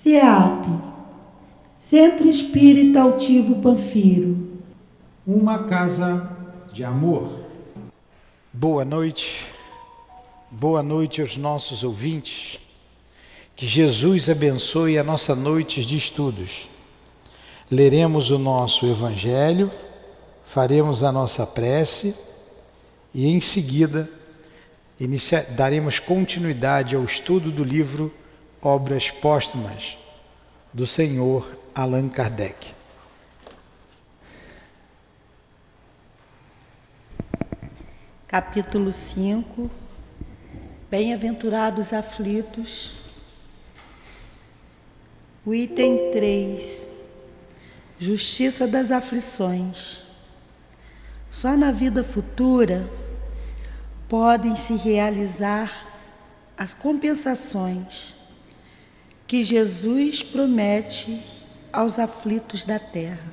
CEAP, Centro Espírita Altivo Panfiro. Uma casa de amor. Boa noite aos nossos ouvintes. Que Jesus abençoe a nossa noite de estudos. Leremos o nosso Evangelho, faremos a nossa prece e em seguida daremos continuidade ao estudo do livro Obras Póstumas, do Senhor Allan Kardec. Capítulo 5. Bem-aventurados aflitos. O item 3. Justiça das aflições. Só na vida futura podem se realizar as compensações que Jesus promete aos aflitos da terra,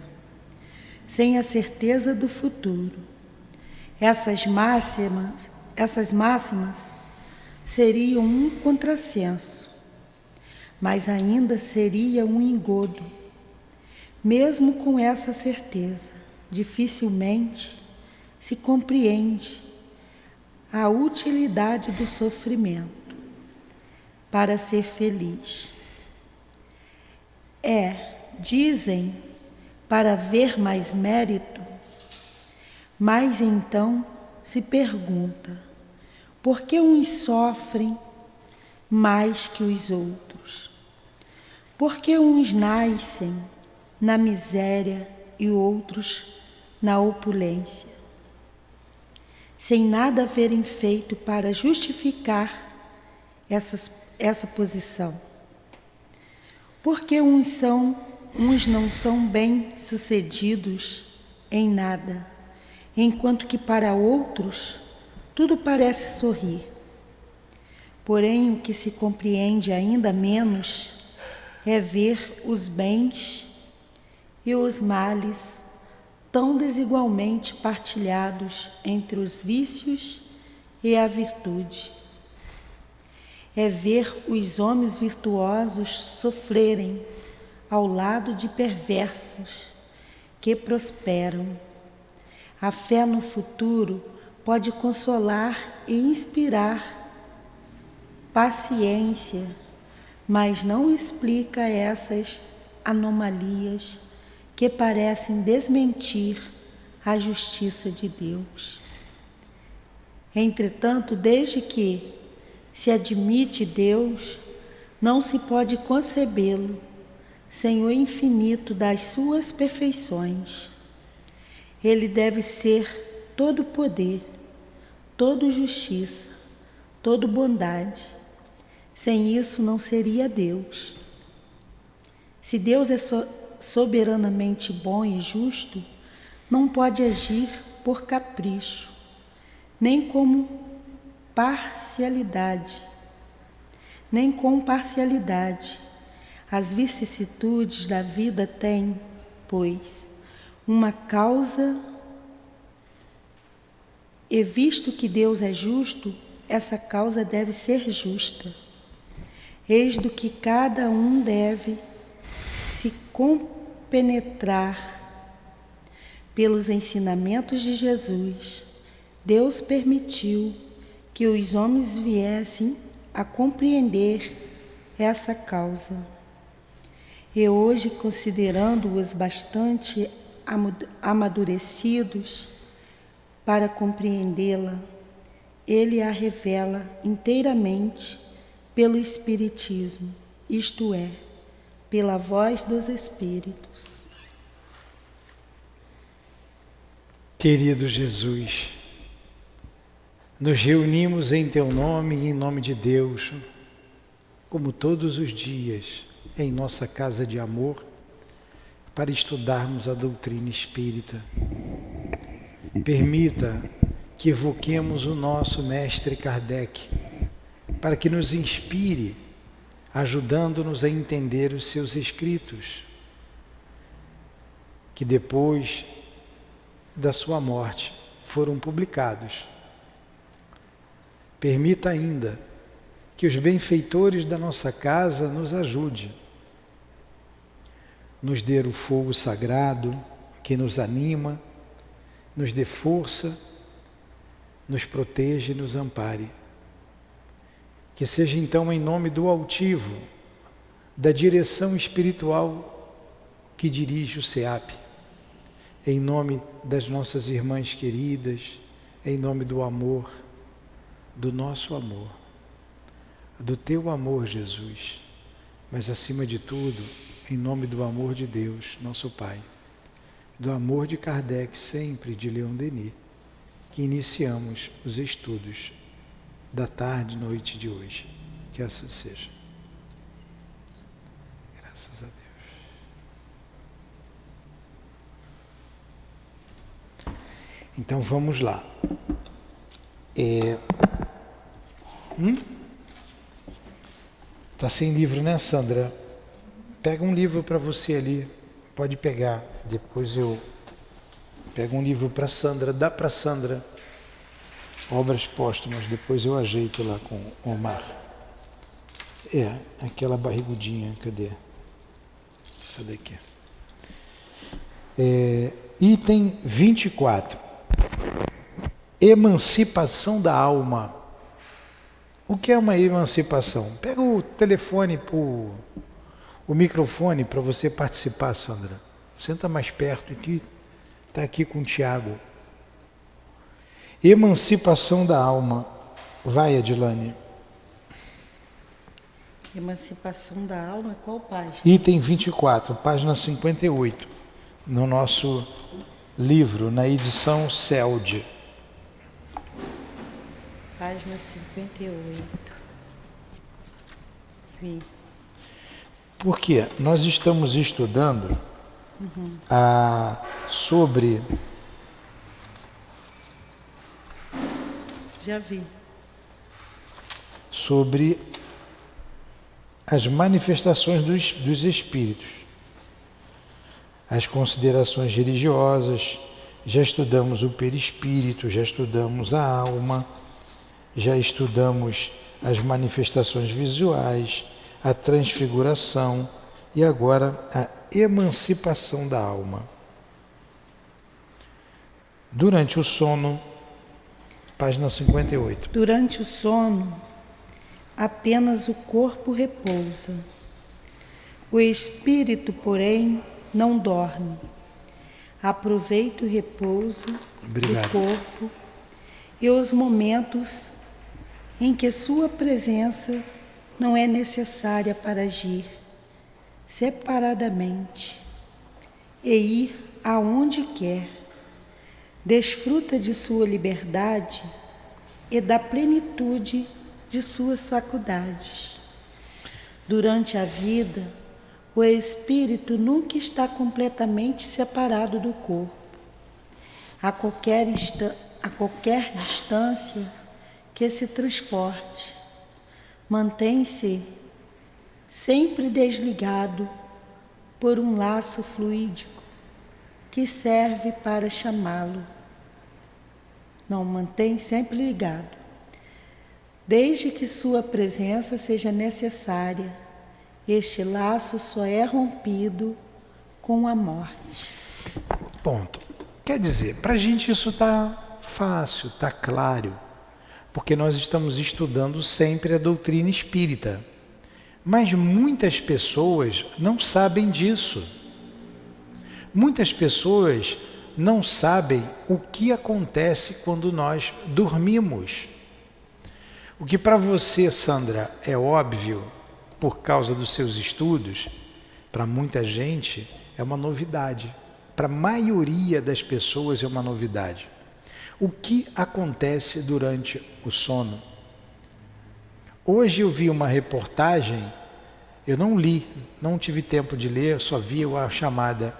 sem a certeza do futuro. Essas máximas seriam um contrassenso, mas ainda seria um engodo. Mesmo com essa certeza, dificilmente se compreende a utilidade do sofrimento para ser feliz. Dizem, para ver mais mérito, mas então se pergunta, por que uns sofrem mais que os outros? Por que uns nascem na miséria e outros na opulência, sem nada haverem feito para justificar essa posição? Por que uns não são bem-sucedidos em nada, enquanto que para outros tudo parece sorrir? Porém, o que se compreende ainda menos é ver os bens e os males tão desigualmente partilhados entre os vícios e a virtude. É ver os homens virtuosos sofrerem ao lado de perversos que prosperam. A fé no futuro pode consolar e inspirar paciência, mas não explica essas anomalias que parecem desmentir a justiça de Deus. Entretanto, desde que se admite Deus, não se pode concebê-lo sem o infinito das suas perfeições. Ele deve ser todo poder, todo justiça, todo bondade. Sem isso não seria Deus. Se Deus é soberanamente bom e justo, não pode agir por capricho, nem com parcialidade. As vicissitudes da vida têm, pois, uma causa, e visto que Deus é justo, essa causa deve ser justa. Eis do que cada um deve se compenetrar pelos ensinamentos de Jesus. Deus permitiu que os homens viessem a compreender essa causa. E hoje, considerando-os bastante amadurecidos para compreendê-la, Ele a revela inteiramente pelo Espiritismo, isto é, pela voz dos Espíritos. Querido Jesus, nos reunimos em Teu nome e em nome de Deus, como todos os dias, em nossa casa de amor, para estudarmos a doutrina espírita. Permita que evoquemos o nosso mestre Kardec, para que nos inspire, ajudando-nos a entender os seus escritos, que depois da sua morte foram publicados. Permita ainda que os benfeitores da nossa casa nos ajudem nos dê o fogo sagrado que nos anima, nos dê força, nos proteja e nos ampare. Que seja então em nome do altivo, da direção espiritual que dirige o SEAP, em nome das nossas irmãs queridas, em nome do amor, do nosso amor, do teu amor, Jesus, mas acima de tudo, em nome do amor de Deus, nosso Pai, do amor de Kardec, sempre de Leon Denis, que iniciamos os estudos da tarde e noite de hoje. Que assim seja. Graças a Deus. Então vamos lá. Tá sem livro, né, Sandra? Pega um livro para você ali. Pode pegar. Depois eu pego um livro para Sandra. Dá para Sandra. Obras póstumas. Depois eu ajeito lá com o Omar. Aquela barrigudinha. Cadê? Cadê aqui? Item 24. Emancipação da alma. O que é uma emancipação? Pega o telefone, o microfone para você participar, Sandra. Senta mais perto aqui. Está aqui com o Tiago. Emancipação da alma. Vai, Adilane. Emancipação da alma, qual página? Item 24, página 58, no nosso livro, na edição CELD. Página 58. Vi. Porque nós estamos estudando sobre... Já vi. Sobre as manifestações dos espíritos, as considerações religiosas, já estudamos o perispírito, já estudamos a alma, já estudamos as manifestações visuais, a transfiguração e agora a emancipação da alma. Durante o sono, página 58. Durante o sono, apenas o corpo repousa. O espírito, porém, não dorme. Aproveita o repouso do corpo e os momentos em que sua presença não é necessária para agir separadamente e ir aonde quer. Desfruta de sua liberdade e da plenitude de suas faculdades. Durante a vida, o espírito nunca está completamente separado do corpo. A qualquer distância que se transporte, mantém-se sempre desligado por um laço fluídico que serve para chamá-lo. Não, mantém sempre ligado. Desde que sua presença seja necessária, este laço só é rompido com a morte. Ponto. Quer dizer, para a gente isso está fácil, está claro, porque nós estamos estudando sempre a doutrina espírita. Mas muitas pessoas não sabem disso. Muitas pessoas não sabem o que acontece quando nós dormimos. O que para você, Sandra, é óbvio por causa dos seus estudos, para muita gente é uma novidade. Para a maioria das pessoas é uma novidade. O que acontece durante o sono? Hoje eu vi uma reportagem, eu não li, não tive tempo de ler, só vi a chamada.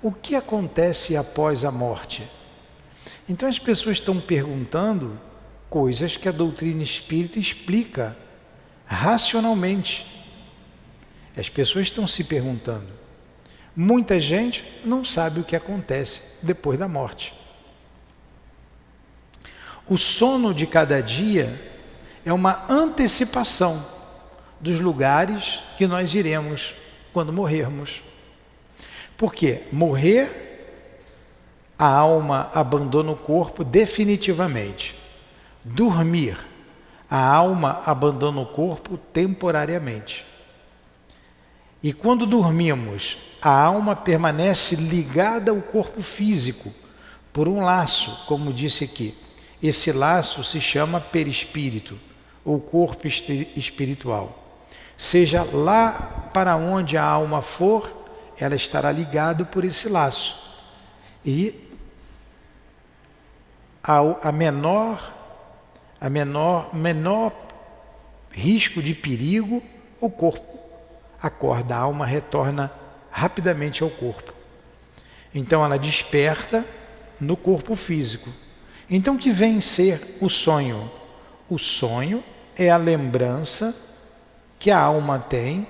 O que acontece após a morte? Então as pessoas estão perguntando coisas que a doutrina espírita explica racionalmente. As pessoas estão se perguntando. Muita gente não sabe o que acontece depois da morte. O sono de cada dia é uma antecipação dos lugares que nós iremos quando morrermos. Por quê? Morrer, a alma abandona o corpo definitivamente. Dormir, a alma abandona o corpo temporariamente. E quando dormimos, a alma permanece ligada ao corpo físico por um laço, como disse aqui. Esse laço se chama perispírito, ou corpo espiritual. Seja lá para onde a alma for, ela estará ligada por esse laço. E a menor risco de perigo, o corpo acorda, a alma retorna rapidamente ao corpo. Então ela desperta no corpo físico. Então o que vem ser o sonho? O sonho é a lembrança que a alma tem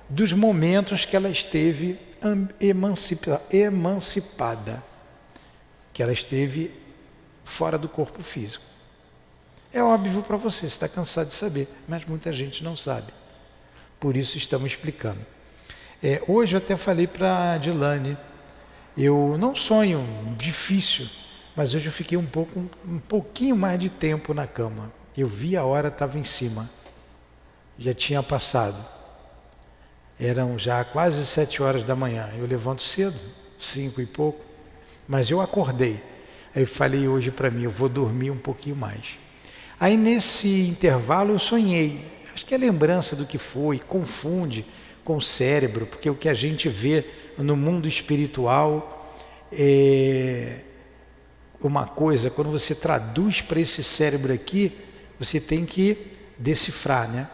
dos momentos que ela esteve emancipada, que ela esteve fora do corpo físico. É óbvio para você está cansado de saber, mas muita gente não sabe. Por isso estamos explicando. Hoje eu até falei para a Dilane, eu não sonho difícil, mas hoje eu fiquei um pouquinho mais de tempo na cama. Eu vi a hora, estava em cima, já tinha passado. Eram já quase 7 horas da manhã. Eu levanto cedo, 5 e pouco, mas eu acordei. Aí eu falei hoje para mim, eu vou dormir um pouquinho mais. Aí nesse intervalo eu sonhei. Acho que é lembrança do que foi, confunde com o cérebro, porque o que a gente vê no mundo espiritual é uma coisa, quando você traduz para esse cérebro aqui, você tem que decifrar, né?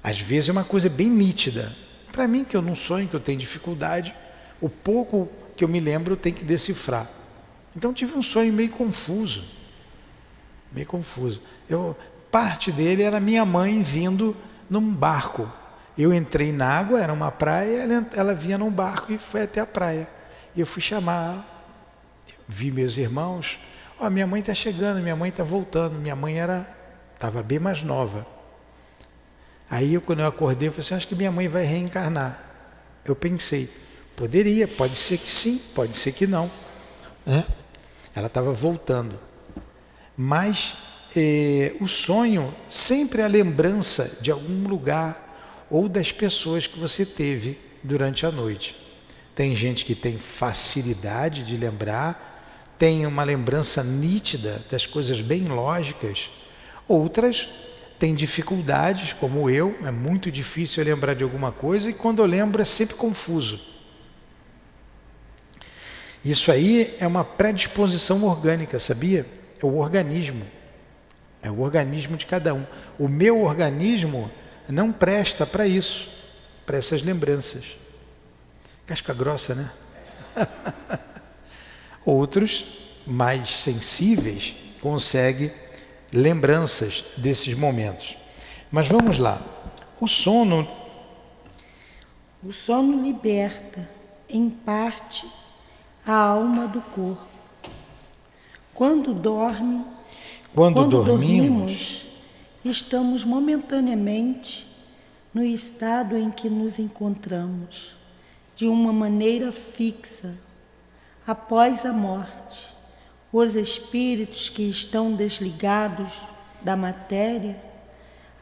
Às vezes é uma coisa bem nítida. Para mim, que eu não sonho, que eu tenho dificuldade, o pouco que eu me lembro eu tenho que decifrar. Então tive um sonho meio confuso. Parte dele era minha mãe vindo num barco. Eu entrei na água, era uma praia, ela vinha num barco e foi até a praia. E eu fui chamar, vi meus irmãos, minha mãe está chegando, minha mãe está voltando. Minha mãe estava bem mais nova. Aí quando eu acordei, eu falei assim, acho que minha mãe vai reencarnar. Eu pensei, pode ser que sim, pode ser que não. Ela estava voltando. Mas o sonho sempre é a lembrança de algum lugar ou das pessoas que você teve durante a noite. Tem gente que tem facilidade de lembrar, tem uma lembrança nítida das coisas bem lógicas. Outras têm dificuldades, como eu, é muito difícil eu lembrar de alguma coisa e quando eu lembro é sempre confuso. Isso aí é uma predisposição orgânica, sabia? É o organismo de cada um. O meu organismo não presta para isso, para essas lembranças. Casca grossa, né? Outros, mais sensíveis, conseguem lembranças desses momentos. Mas vamos lá. O sono liberta, em parte, a alma do corpo. Quando dormimos, estamos momentaneamente no estado em que nos encontramos, de uma maneira fixa. Após a morte, os espíritos que estão desligados da matéria,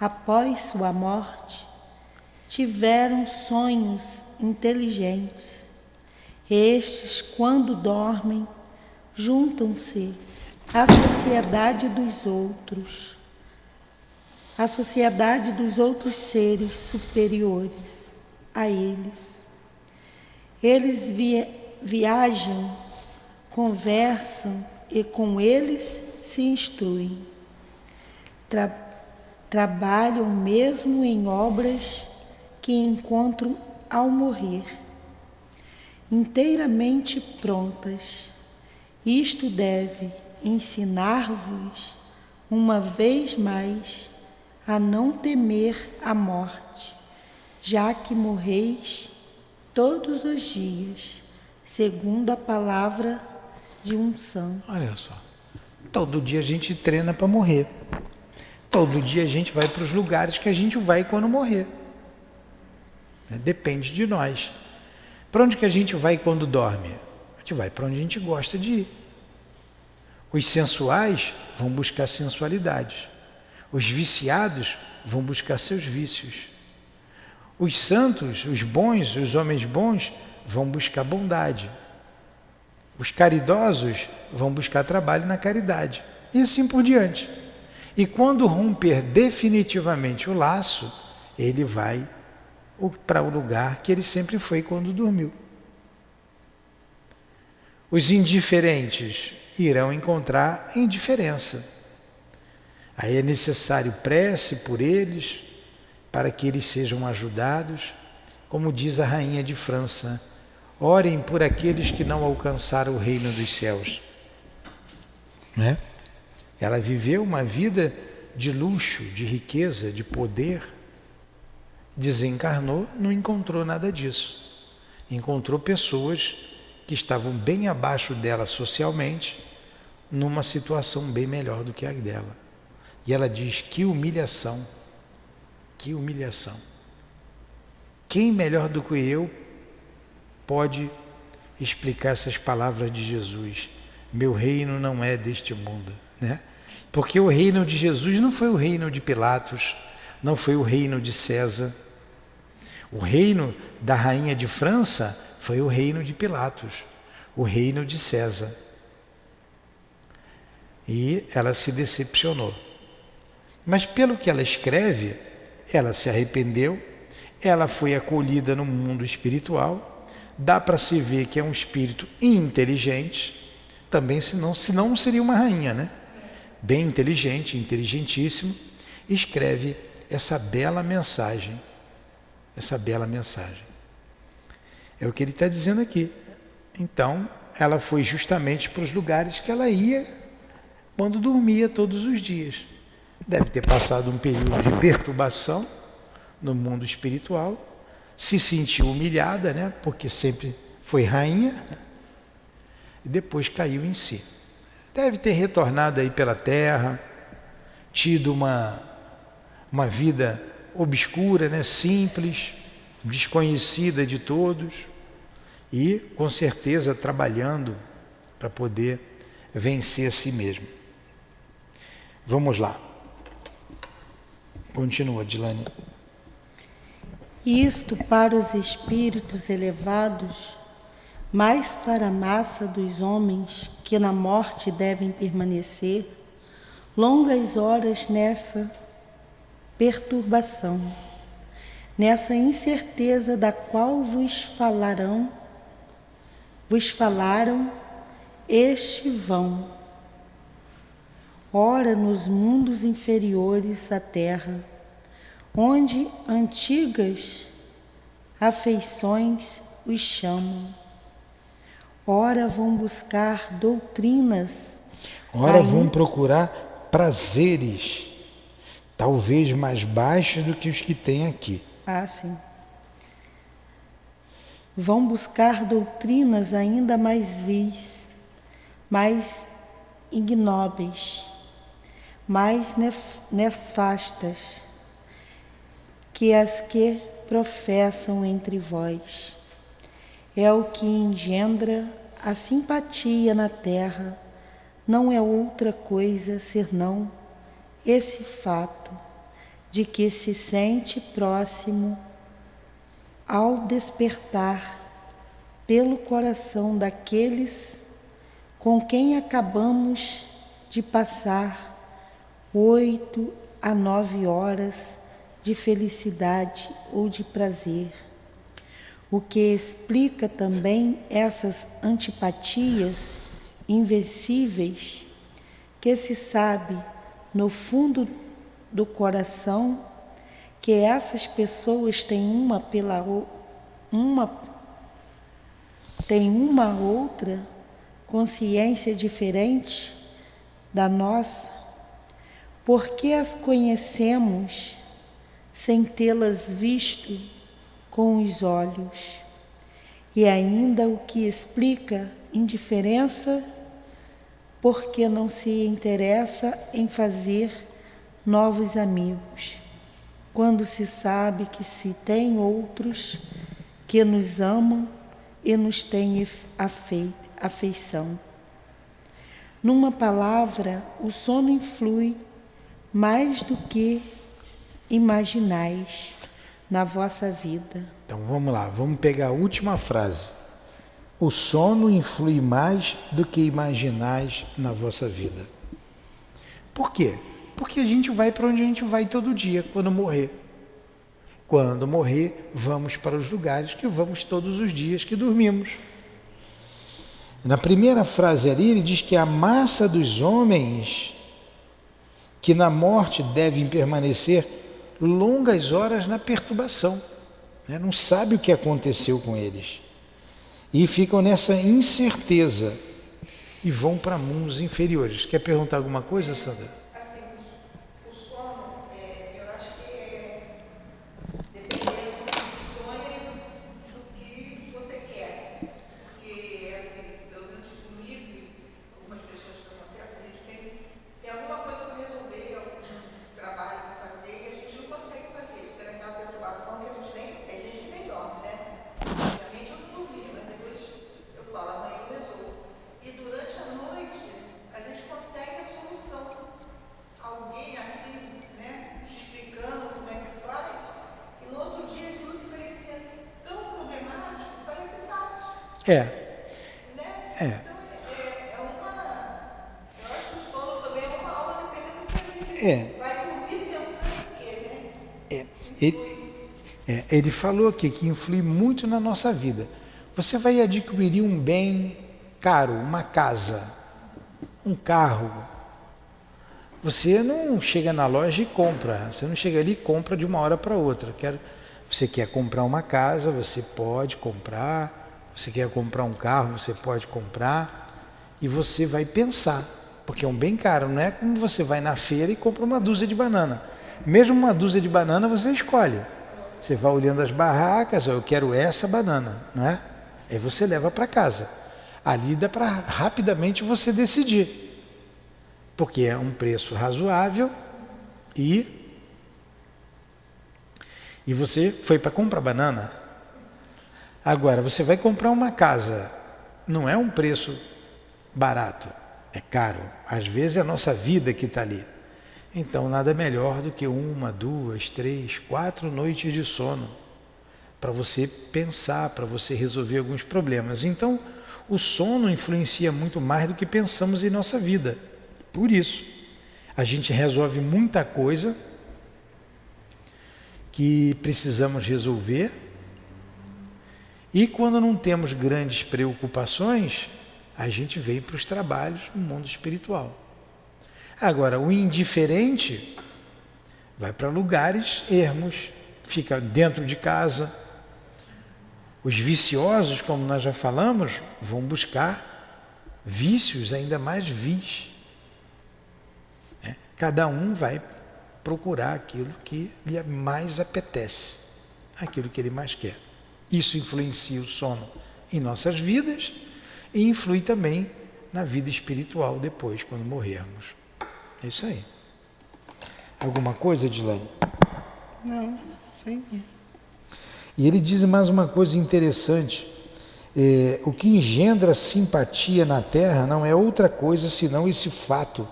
após sua morte, tiveram sonhos inteligentes. Estes, quando dormem, juntam-se à sociedade dos outros seres superiores a eles. Eles viajam, conversam e com eles se instruem. Trabalham mesmo em obras que encontram ao morrer, inteiramente prontas. Isto deve ensinar-vos, uma vez mais, a não temer a morte, já que morreis todos os dias, segundo a palavra de unção. Olha só, todo dia a gente treina para morrer. Todo dia a gente vai para os lugares que a gente vai quando morrer. Depende de nós. Para onde que a gente vai quando dorme? A gente vai para onde a gente gosta de ir. Os sensuais vão buscar sensualidade. Os viciados vão buscar seus vícios. Os santos, os bons, os homens bons, vão buscar bondade. Os caridosos vão buscar trabalho na caridade. E assim por diante. E quando romper definitivamente o laço, ele vai para o lugar que ele sempre foi quando dormiu. Os indiferentes irão encontrar indiferença. Aí é necessário prece por eles, para que eles sejam ajudados. Como diz a rainha de França, orem por aqueles que não alcançaram o reino dos céus. Né? Ela viveu uma vida de luxo, de riqueza, de poder. Desencarnou, não encontrou nada disso. Encontrou pessoas que estavam bem abaixo dela socialmente, numa situação bem melhor do que a dela. E ela diz, que humilhação, que humilhação. Quem melhor do que eu pode explicar essas palavras de Jesus? Meu reino não é deste mundo, né? Porque o reino de Jesus não foi o reino de Pilatos, não foi o reino de César. O reino da rainha de França foi o reino de Pilatos, o reino de César. E ela se decepcionou. Mas pelo que ela escreve, ela se arrependeu, ela foi acolhida no mundo espiritual, dá para se ver que é um espírito inteligente, também senão não seria uma rainha, né? Bem inteligente, inteligentíssimo, escreve essa bela mensagem. Essa bela mensagem. É o que ele está dizendo aqui. Então, ela foi justamente para os lugares que ela ia quando dormia todos os dias. Deve ter passado um período de perturbação no mundo espiritual, se sentiu humilhada, né? Porque sempre foi rainha, e depois caiu em si. Deve ter retornado aí pela terra, tido uma vida obscura, né? Simples, desconhecida de todos, e com certeza trabalhando para poder vencer a si mesmo. Vamos lá. Continua, Dilane. Isto para os espíritos elevados, mais para a massa dos homens que na morte devem permanecer longas horas nessa perturbação, nessa incerteza da qual vos falaram, este vão, ora nos mundos inferiores à terra, onde antigas afeições os chamam, ora vão buscar doutrinas, ora vão procurar prazeres, talvez mais baixos do que os que tem aqui. Ah, sim. Vão buscar doutrinas ainda mais vis, mais ignóbeis, mais nefastas, que as que professam entre vós. É o que engendra a simpatia na terra, não é outra coisa senão esse fato de que se sente próximo ao despertar pelo coração daqueles com quem acabamos de passar 8 a 9 horas de felicidade ou de prazer, o que explica também essas antipatias invencíveis que se sabe no fundo do coração que essas pessoas têm uma outra consciência diferente da nossa, porque as conhecemos sem tê-las visto com os olhos. E ainda o que explica indiferença, porque não se interessa em fazer novos amigos, quando se sabe que se tem outros que nos amam e nos tem afeição. Numa palavra, o sono influi mais do que imaginais na vossa vida. Então vamos lá, vamos pegar a última frase. O sono influi mais do que imaginais na vossa vida. Por quê? Porque a gente vai para onde a gente vai todo dia, quando morrer. Quando morrer, vamos para os lugares que vamos todos os dias que dormimos. Na primeira frase ali, ele diz que a massa dos homens que na morte devem permanecer longas horas na perturbação, né? Não sabe o que aconteceu com eles. E ficam nessa incerteza e vão para mundos inferiores. Quer perguntar alguma coisa, Sandra? Ele falou aqui que influi muito na nossa vida. Você vai adquirir um bem caro, uma casa, um carro. Você não chega na loja e compra. Você não chega ali e compra de uma hora para outra. Você quer comprar uma casa, você pode comprar. Você quer comprar um carro, você pode comprar. E você vai pensar, porque é um bem caro. Não é como você vai na feira e compra uma dúzia de banana. Mesmo uma dúzia de banana você escolhe. Você vai olhando as barracas, eu quero essa banana, não é? Aí você leva para casa. Ali dá para rapidamente você decidir. Porque é um preço razoável e você foi para comprar banana. Agora, você vai comprar uma casa, não é um preço barato, é caro. Às vezes é a nossa vida que está ali. Então, nada melhor do que 1, 2, 3, 4 noites de sono para você pensar, para você resolver alguns problemas. Então, o sono influencia muito mais do que pensamos em nossa vida. Por isso, a gente resolve muita coisa que precisamos resolver e quando não temos grandes preocupações, a gente vem para os trabalhos no mundo espiritual. Agora, o indiferente vai para lugares ermos, fica dentro de casa. Os viciosos, como nós já falamos, vão buscar vícios ainda mais vis. Cada um vai procurar aquilo que lhe mais apetece, aquilo que ele mais quer. Isso influencia o sono em nossas vidas e influi também na vida espiritual depois, quando morrermos. É isso aí. Alguma coisa, Dilane? Não, foi mesmo. E ele diz mais uma coisa interessante. O que engendra simpatia na Terra não é outra coisa senão esse fato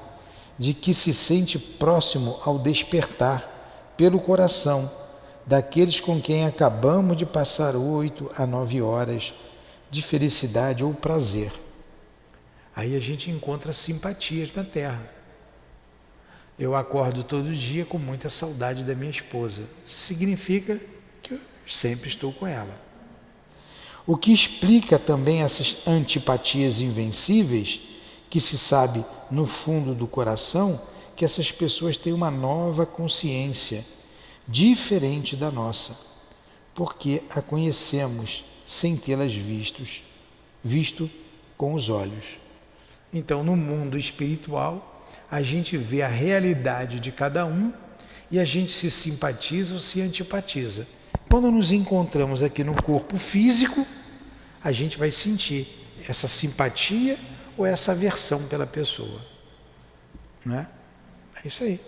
de que se sente próximo ao despertar pelo coração daqueles com quem acabamos de passar 8 a 9 horas de felicidade ou prazer. Aí a gente encontra simpatias na Terra. Eu acordo todo dia com muita saudade da minha esposa. Significa que eu sempre estou com ela. O que explica também essas antipatias invencíveis, que se sabe no fundo do coração que essas pessoas têm uma nova consciência, diferente da nossa, porque a conhecemos sem tê-las visto com os olhos. Então, no mundo espiritual, a gente vê a realidade de cada um e a gente se simpatiza ou se antipatiza. Quando nos encontramos aqui no corpo físico, a gente vai sentir essa simpatia ou essa aversão pela pessoa. Não é? É isso aí.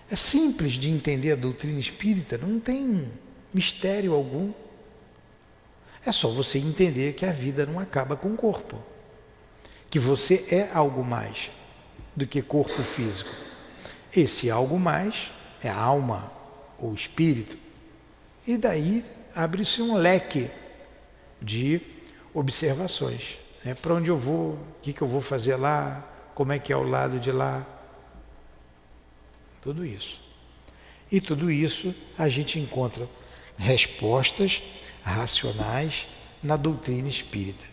É simples de entender a doutrina espírita, não tem mistério algum. É só você entender que a vida não acaba com o corpo, que você é algo mais do que corpo físico. Esse algo mais é a alma, ou espírito. E daí abre-se um leque de observações. Para onde eu vou, o que eu vou fazer lá, como é que é o lado de lá. Tudo isso. E tudo isso a gente encontra respostas racionais na doutrina espírita.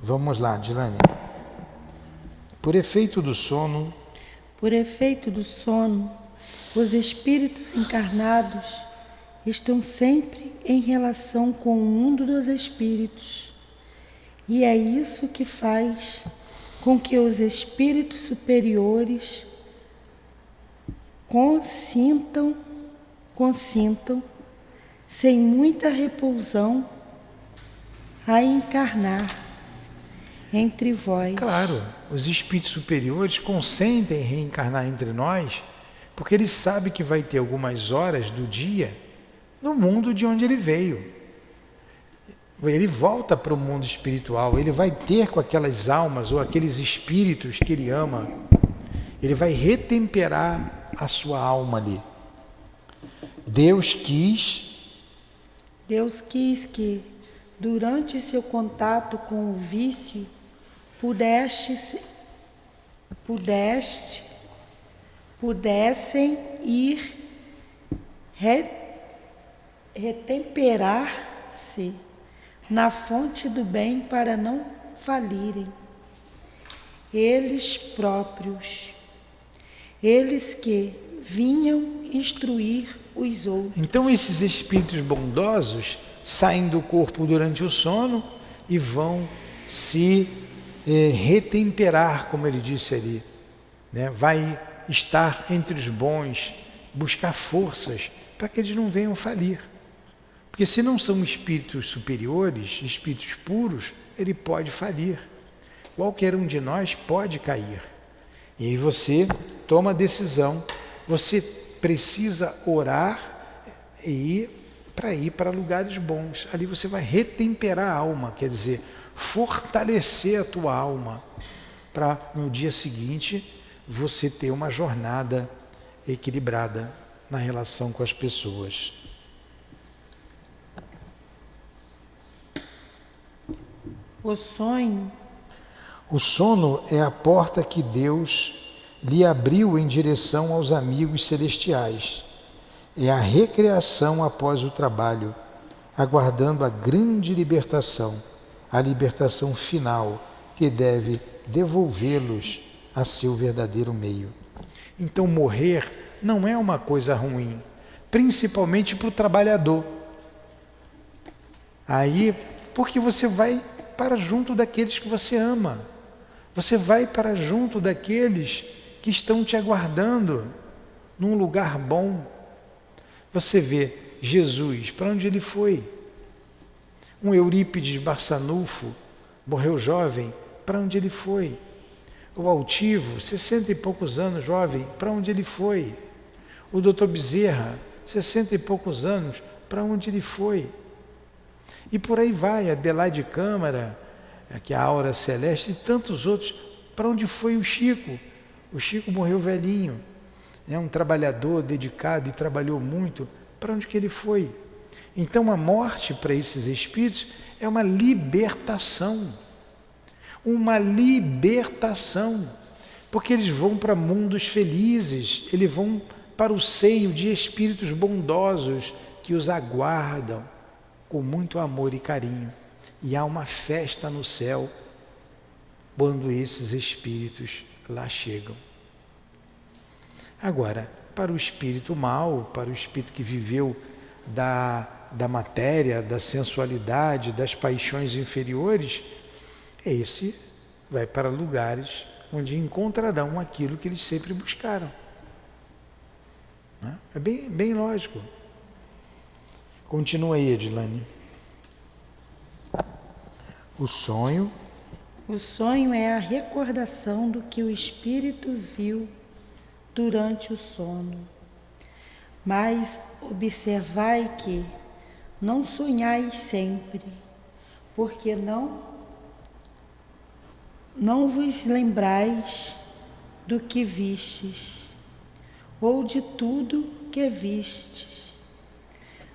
Vamos lá, Dilane. Por efeito do sono, os espíritos encarnados estão sempre em relação com o mundo dos espíritos. E é isso que faz com que os espíritos superiores consintam, sem muita repulsão, a encarnar entre vós. Claro, os espíritos superiores consentem reencarnar entre nós, porque eles sabem que vai ter algumas horas do dia no mundo de onde ele veio. Ele volta para o mundo espiritual, ele vai ter com aquelas almas ou aqueles espíritos que ele ama, ele vai retemperar a sua alma ali. Deus quis que, durante seu contato com o vício, pudessem ir retemperar-se na fonte do bem para não falirem eles próprios, eles que vinham instruir os outros. Então esses espíritos bondosos saem do corpo durante o sono e vão se retemperar, como ele disse ali, né? Vai estar entre os bons, buscar forças para que eles não venham falir. Porque se não são espíritos superiores, espíritos puros, ele pode falir. Qualquer um de nós pode cair. E aí você toma a decisão, você precisa orar e ir para lugares bons. Ali você vai retemperar a alma, quer dizer, fortalecer a tua alma, para no dia seguinte você ter uma jornada equilibrada na relação com as pessoas. O sono é a porta que Deus lhe abriu em direção aos amigos celestiais. É a recreação após o trabalho, aguardando a grande libertação, a libertação final, que deve devolvê-los a seu verdadeiro meio. Então morrer não é uma coisa ruim, principalmente para o trabalhador. Aí, porque você vai para junto daqueles que você ama. Você vai para junto daqueles que estão te aguardando num lugar bom. Você vê Jesus, para onde ele foi? Um Eurípides Barçanufo, morreu jovem, para onde ele foi? O Altivo, 60 e poucos anos, jovem, para onde ele foi? O Dr. Bezerra, 60 e poucos anos, para onde ele foi? E por aí vai, Adelaide Câmara, que é a Aura Celeste, e tantos outros. Para onde foi o Chico? O Chico morreu velhinho, um trabalhador dedicado e trabalhou muito. Para onde que ele foi? Então a morte para esses espíritos é uma libertação. Uma libertação. Porque eles vão para mundos felizes, eles vão para o seio de espíritos bondosos que os aguardam com muito amor e carinho. E há uma festa no céu quando esses espíritos lá chegam. Agora, para o espírito mau, para o espírito que viveu da matéria, da sensualidade, das paixões inferiores, esse vai para lugares onde encontrarão aquilo que eles sempre buscaram. É bem lógico. Continua aí, Edilane. O sonho é a recordação do que o espírito viu durante o sono. Mas observai que não sonhais sempre, porque não vos lembrais do que vistes, ou de tudo que vistes.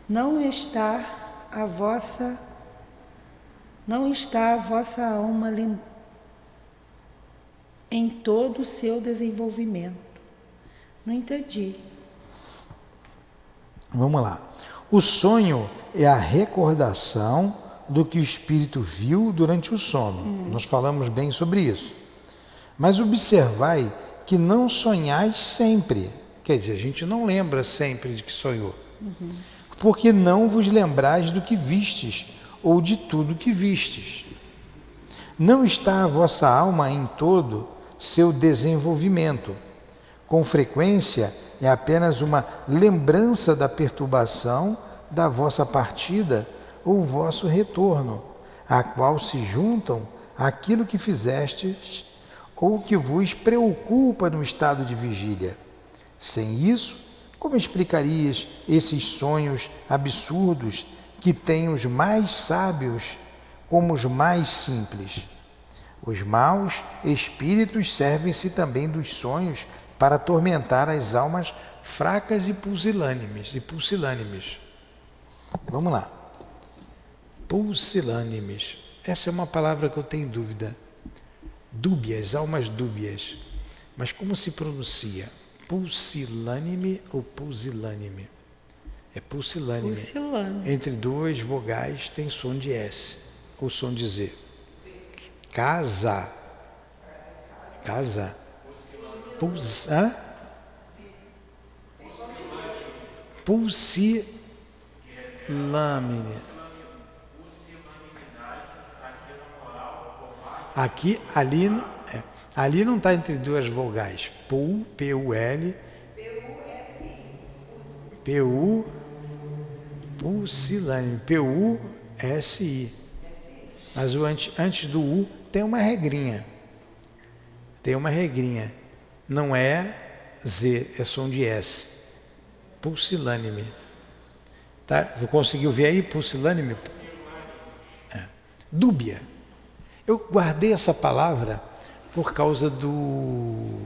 Não está a vossa alma em todo o seu desenvolvimento. Não entendi. Vamos lá. O sonho é a recordação do que o espírito viu durante o sono. Nós falamos bem sobre isso. Mas observai que não sonhais sempre. Quer dizer, a gente não lembra sempre de que sonhou. Porque não vos lembrais do que vistes, ou de tudo que vistes. Não está a vossa alma em todo seu desenvolvimento. Com frequência, é apenas uma lembrança da perturbação da vossa partida ou vosso retorno, a qual se juntam aquilo que fizestes ou que vos preocupa no estado de vigília. Sem isso, como explicarias esses sonhos absurdos que têm os mais sábios como os mais simples? Os maus espíritos servem-se também dos sonhos para atormentar as almas fracas e pusilânimes. Vamos lá. Pusilânimes. Essa é uma palavra que eu tenho dúvida. Dúbias, almas dúbias. Mas como se pronuncia? Pusilânime ou pusilânime? É pusilânime. Entre duas vogais tem som de S ou som de Z. Casa. Pusilâmine. Aqui, ali não está entre duas vogais. P-U-L. Pusilânime. P-U-S-I. Mas antes do U tem uma regrinha. Não é Z, é som de S. Pusilânime. Tá? Conseguiu ver aí? Pusilânime? Dúbia. Eu guardei essa palavra por causa do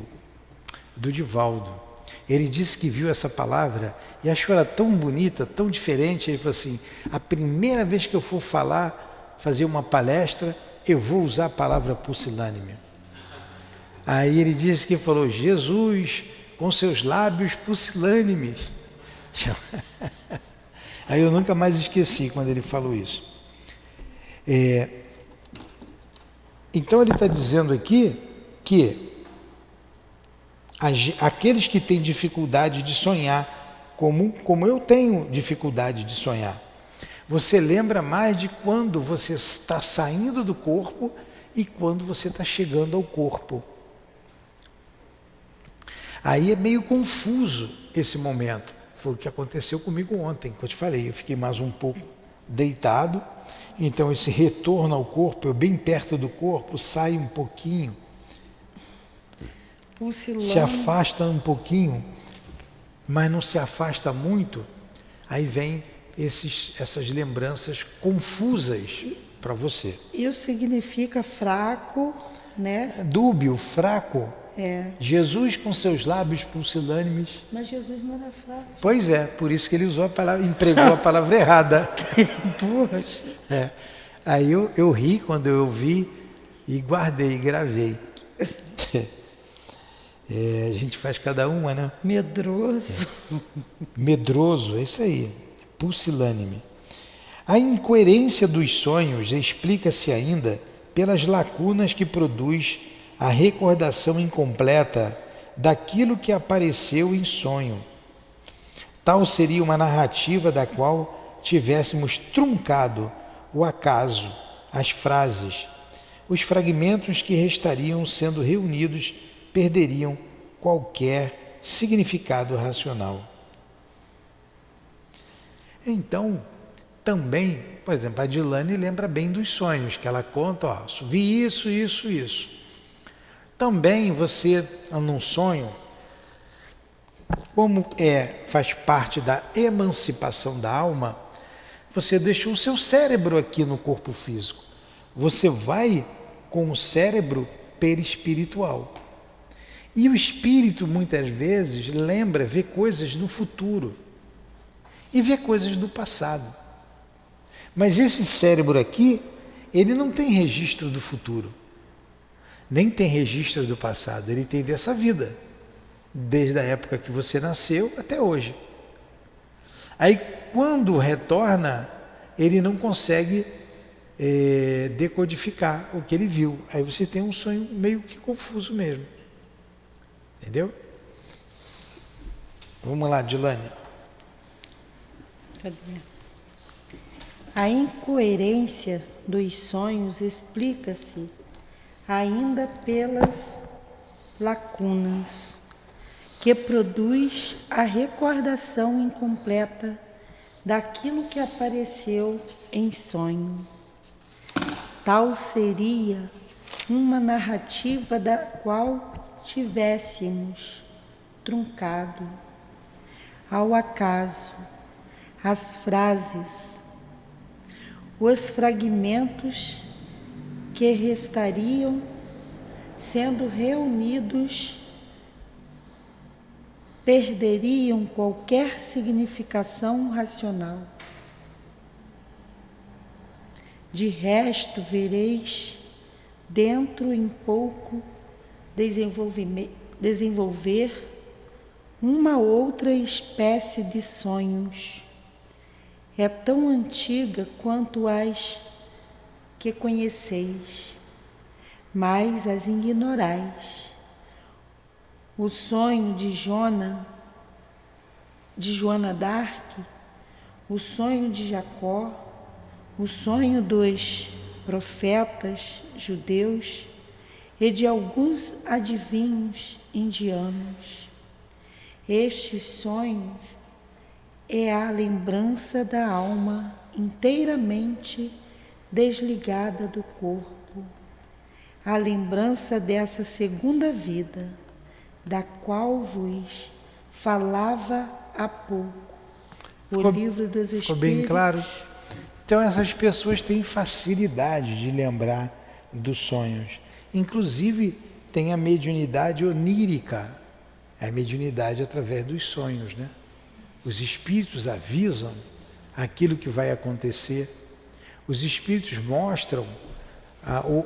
Divaldo. Ele disse que viu essa palavra e achou ela tão bonita, tão diferente. Ele falou assim: a primeira vez que eu for fazer uma palestra, eu vou usar a palavra pusilânime. Aí ele disse que falou: Jesus, com seus lábios pusilânimes. Aí eu nunca mais esqueci quando ele falou isso. Então ele está dizendo aqui que aqueles que têm dificuldade de sonhar, como eu tenho dificuldade de sonhar, você lembra mais de quando você está saindo do corpo e quando você está chegando ao corpo. Aí é meio confuso esse momento. Foi o que aconteceu comigo ontem, que eu te falei. Eu fiquei mais um pouco deitado, então esse retorno ao corpo, eu bem perto do corpo, sai um pouquinho, se afasta um pouquinho, mas não se afasta muito, aí vem essas lembranças confusas para você. Isso significa fraco, né? Dúbio, fraco. É. Jesus com seus lábios pusilânimes. Mas Jesus não era fraco. Pois é, por isso que ele empregou a palavra errada. Poxa. Aí eu ri quando eu vi e guardei, gravei. A gente faz cada uma, né? Medroso. Medroso, é isso aí. Pusilânime. A incoerência dos sonhos explica-se ainda pelas lacunas que produz a recordação incompleta daquilo que apareceu em sonho. Tal seria uma narrativa da qual tivéssemos truncado o acaso, as frases. Os fragmentos que restariam sendo reunidos perderiam qualquer significado racional. Então, também, por exemplo, a Dilane lembra bem dos sonhos, que ela conta, vi isso. Também você, num sonho, como faz parte da emancipação da alma, Você deixou o seu cérebro aqui no corpo físico. Você vai com o cérebro perispiritual. E o espírito, muitas vezes, vê coisas no futuro e vê coisas do passado. Mas esse cérebro aqui, ele não tem registro do futuro, nem tem registro do passado, ele tem dessa vida, desde a época que você nasceu até hoje. Aí, quando retorna, ele não consegue decodificar o que ele viu. Aí você tem um sonho meio que confuso mesmo. Entendeu? Vamos lá, Dilane. Cadê? A incoerência dos sonhos explica-se ainda pelas lacunas que produz a recordação incompleta daquilo que apareceu em sonho. Tal seria uma narrativa da qual tivéssemos truncado ao acaso as frases, os fragmentos que restariam sendo reunidos perderiam qualquer significação racional. De resto, vereis dentro em pouco desenvolver uma outra espécie de sonhos. É tão antiga quanto as que conheceis, mas as ignorais. O sonho de Joana d'Arc, o sonho de Jacó, o sonho dos profetas judeus e de alguns adivinhos indianos. Estes sonhos é a lembrança da alma inteiramente desligada do corpo, a lembrança dessa segunda vida, da qual vos falava há pouco. O livro dos Espíritos. Ficou bem claro? Então essas pessoas têm facilidade de lembrar dos sonhos. Inclusive tem a mediunidade onírica, a mediunidade através dos sonhos, né? Os espíritos avisam aquilo que vai acontecer. Os espíritos mostram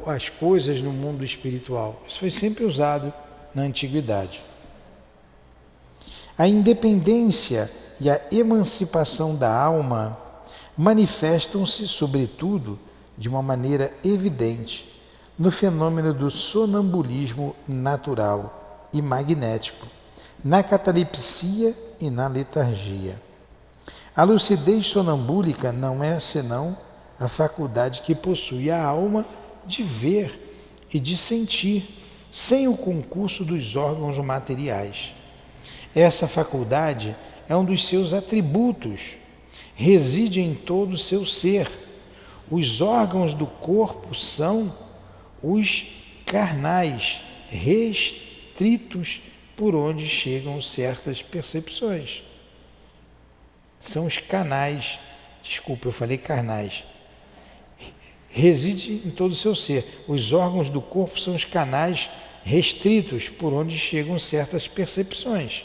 as coisas no mundo espiritual. Isso foi sempre usado na antiguidade. A independência e a emancipação da alma manifestam-se, sobretudo, de uma maneira evidente no fenômeno do sonambulismo natural e magnético, na catalepsia e na letargia. A lucidez sonambúlica não é senão a faculdade que possui a alma de ver e de sentir, sem o concurso dos órgãos materiais. Essa faculdade é um dos seus atributos, reside em todo o seu ser. Os órgãos do corpo são os carnais, restritos por onde chegam certas percepções. São os canais, desculpa, eu falei carnais. Reside em todo o seu ser. Os órgãos do corpo são os canais restritos por onde chegam certas percepções.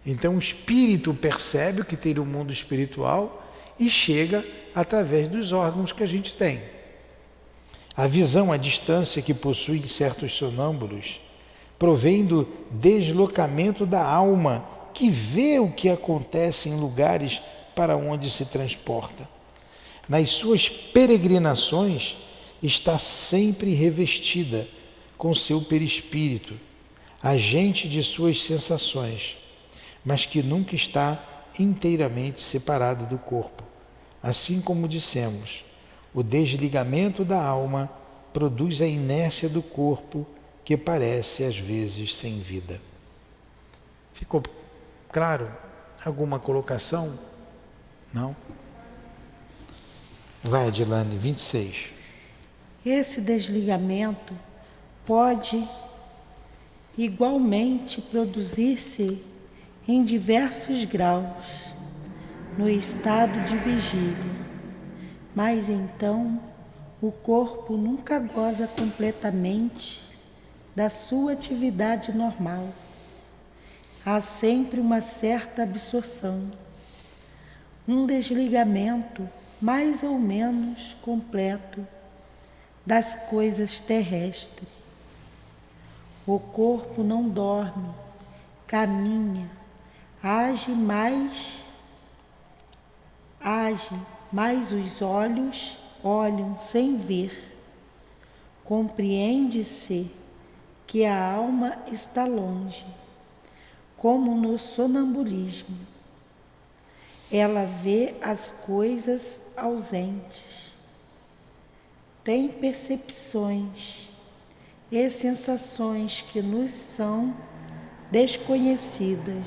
Então o espírito percebe o que tem no mundo espiritual e chega através dos órgãos que a gente tem. A visão à distância que possuem certos sonâmbulos provém do deslocamento da alma, que vê o que acontece em lugares para onde se transporta. Nas suas peregrinações, está sempre revestida com seu perispírito, agente de suas sensações, mas que nunca está inteiramente separada do corpo. Assim como dissemos, o desligamento da alma produz a inércia do corpo, que parece às vezes sem vida. Ficou claro? Alguma colocação? Não? Vai, Adilane, 26. Esse desligamento pode igualmente produzir-se em diversos graus, no estado de vigília, mas então o corpo nunca goza completamente da sua atividade normal. Há sempre uma certa absorção, um desligamento mais ou menos completo das coisas terrestres. O corpo não dorme, caminha, age, mas os olhos olham sem ver. Compreende-se que a alma está longe, como no sonambulismo. Ela vê as coisas ausentes, tem percepções e sensações que nos são desconhecidas.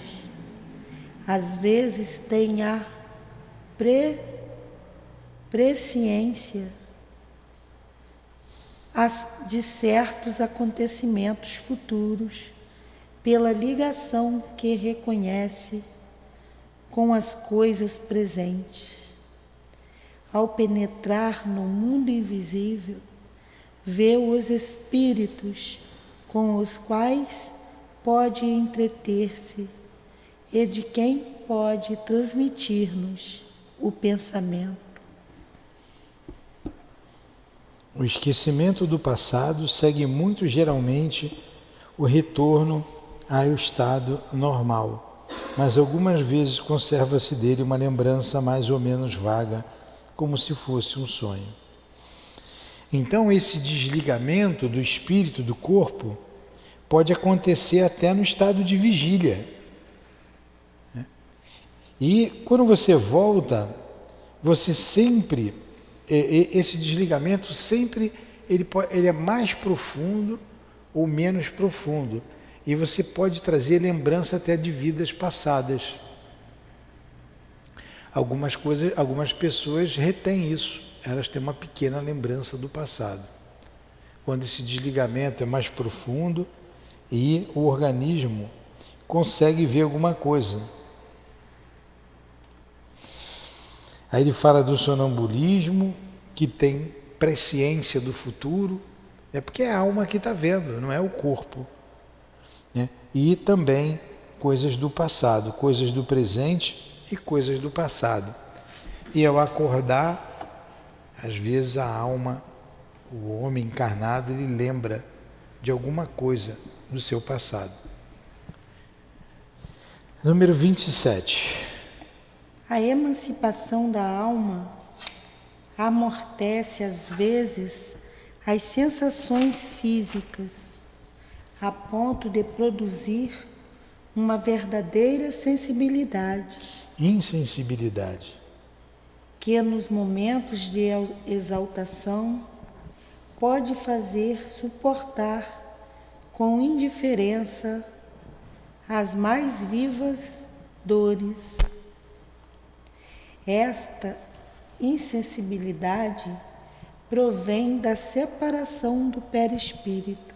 Às vezes tem a presciência de certos acontecimentos futuros pela ligação que reconhece com as coisas presentes. Ao penetrar no mundo invisível, vê os espíritos com os quais pode entreter-se e de quem pode transmitir-nos o pensamento. O esquecimento do passado segue muito geralmente o retorno ao estado normal, mas algumas vezes conserva-se dele uma lembrança mais ou menos vaga, como se fosse um sonho. Então, esse desligamento do espírito do corpo pode acontecer até no estado de vigília. E quando você volta, você sempre, esse desligamento sempre, ele é mais profundo ou menos profundo. E você pode trazer lembrança até de vidas passadas. Algumas pessoas retêm isso, elas têm uma pequena lembrança do passado. Quando esse desligamento é mais profundo e o organismo consegue ver alguma coisa. Aí ele fala do sonambulismo, que tem presciência do futuro, porque é a alma que está vendo, não é o corpo. Né? E também coisas do passado, coisas do presente e coisas do passado. E ao acordar, às vezes a alma, o homem encarnado, ele lembra de alguma coisa do seu passado. Número 27. A emancipação da alma amortece às vezes as sensações físicas, a ponto de produzir uma verdadeira sensibilidade. Insensibilidade. Que nos momentos de exaltação pode fazer suportar com indiferença as mais vivas dores. Esta insensibilidade provém da separação do perispírito,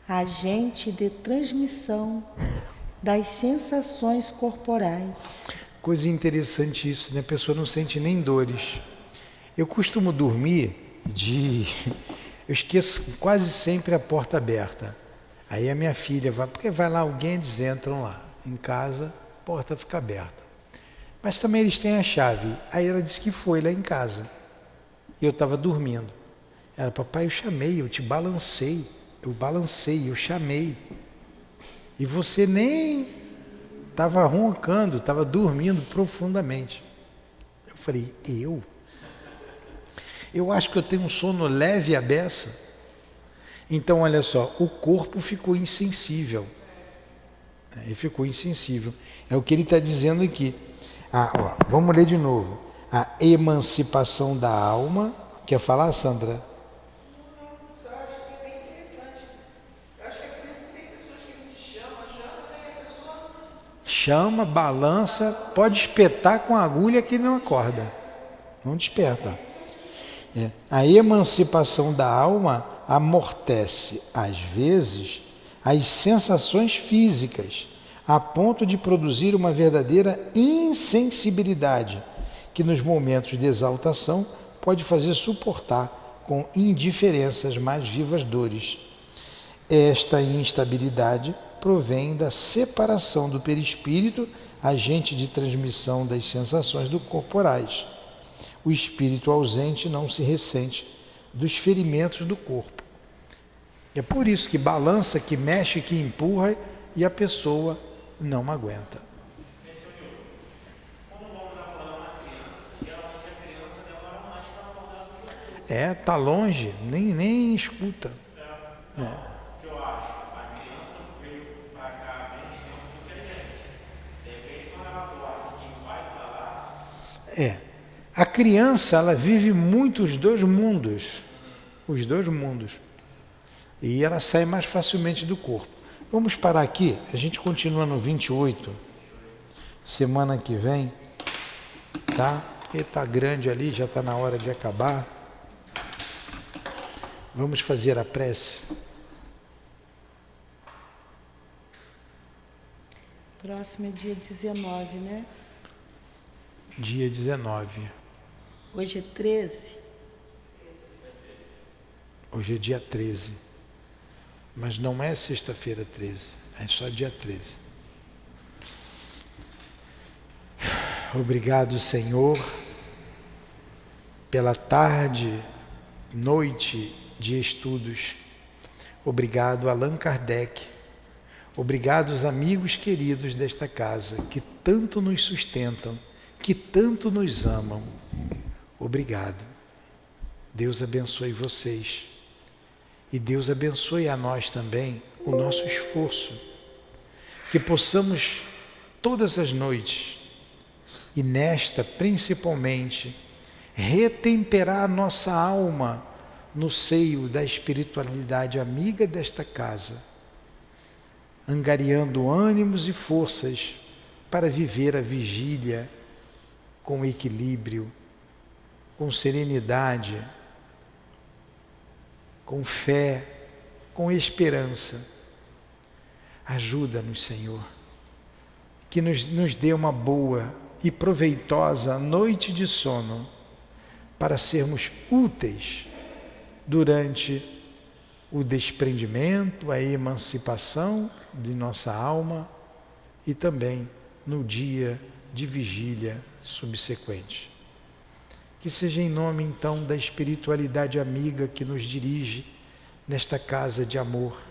agente de transmissão das sensações corporais. Coisa interessante isso, né? A pessoa não sente nem dores. Eu costumo dormir eu esqueço quase sempre a porta aberta. Aí a minha filha vai, porque vai lá alguém, eles entram lá. Em casa, a porta fica aberta. Mas também eles têm a chave. Aí ela disse que foi lá em casa. E eu estava dormindo. Ela, papai, eu chamei, eu te balancei. Eu chamei. E você nem estava roncando, estava dormindo profundamente. Eu falei, eu acho que eu tenho um sono leve à beça. Então, olha só, o corpo ficou insensível. Ele ficou insensível. É o que ele está dizendo aqui. Vamos ler de novo. A emancipação da alma. Quer falar, Sandra? Não, só acho que é bem interessante. Eu acho que é por isso que tem pessoas que a gente chama, né? A pessoa Chama, balança, pode espetar com a agulha que não acorda. Não desperta. A emancipação da alma amortece, às vezes, as sensações físicas, a ponto de produzir uma verdadeira insensibilidade, que nos momentos de exaltação pode fazer suportar com indiferença as mais vivas dores. Esta instabilidade provém da separação do perispírito, agente de transmissão das sensações corporais. O espírito ausente não se ressente dos ferimentos do corpo. É por isso que balança, que mexe, que empurra e a pessoa não aguenta. Tá longe, nem escuta. Eu acho, a criança veio para cá menos tempo do que a gente. De repente, quando ela dorme e vai para lá. A criança, ela vive muito os dois mundos. Os dois mundos. E ela sai mais facilmente do corpo. Vamos parar aqui, a gente continua no 28, semana que vem, tá? Porque está grande ali, já está na hora de acabar. Vamos fazer a prece. Próximo é dia 19, né? Dia 19. Hoje é 13. Hoje é dia 13. Mas não é sexta-feira 13, é só dia 13. Obrigado, Senhor, pela tarde, noite de estudos. Obrigado, Allan Kardec. Obrigado aos amigos queridos desta casa, que tanto nos sustentam, que tanto nos amam. Obrigado. Deus abençoe vocês. E Deus abençoe a nós também o nosso esforço. Que possamos todas as noites, e nesta principalmente, retemperar a nossa alma no seio da espiritualidade amiga desta casa, angariando ânimos e forças para viver a vigília com equilíbrio, com serenidade, com fé, com esperança. Ajuda-nos, Senhor, que nos dê uma boa e proveitosa noite de sono para sermos úteis durante o desprendimento, a emancipação de nossa alma e também no dia de vigília subsequente. Que seja em nome, então, da espiritualidade amiga que nos dirige nesta casa de amor,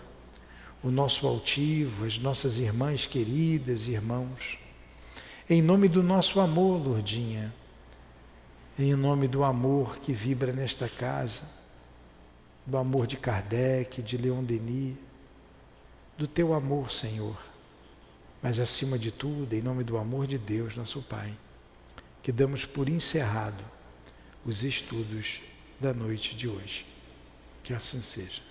o nosso altivo, as nossas irmãs queridas, irmãos, em nome do nosso amor, Lourdinha, em nome do amor que vibra nesta casa, do amor de Kardec, de Leon Denis, do teu amor, Senhor, mas acima de tudo, em nome do amor de Deus, nosso Pai, que damos por encerrado os estudos da noite de hoje. Que assim seja.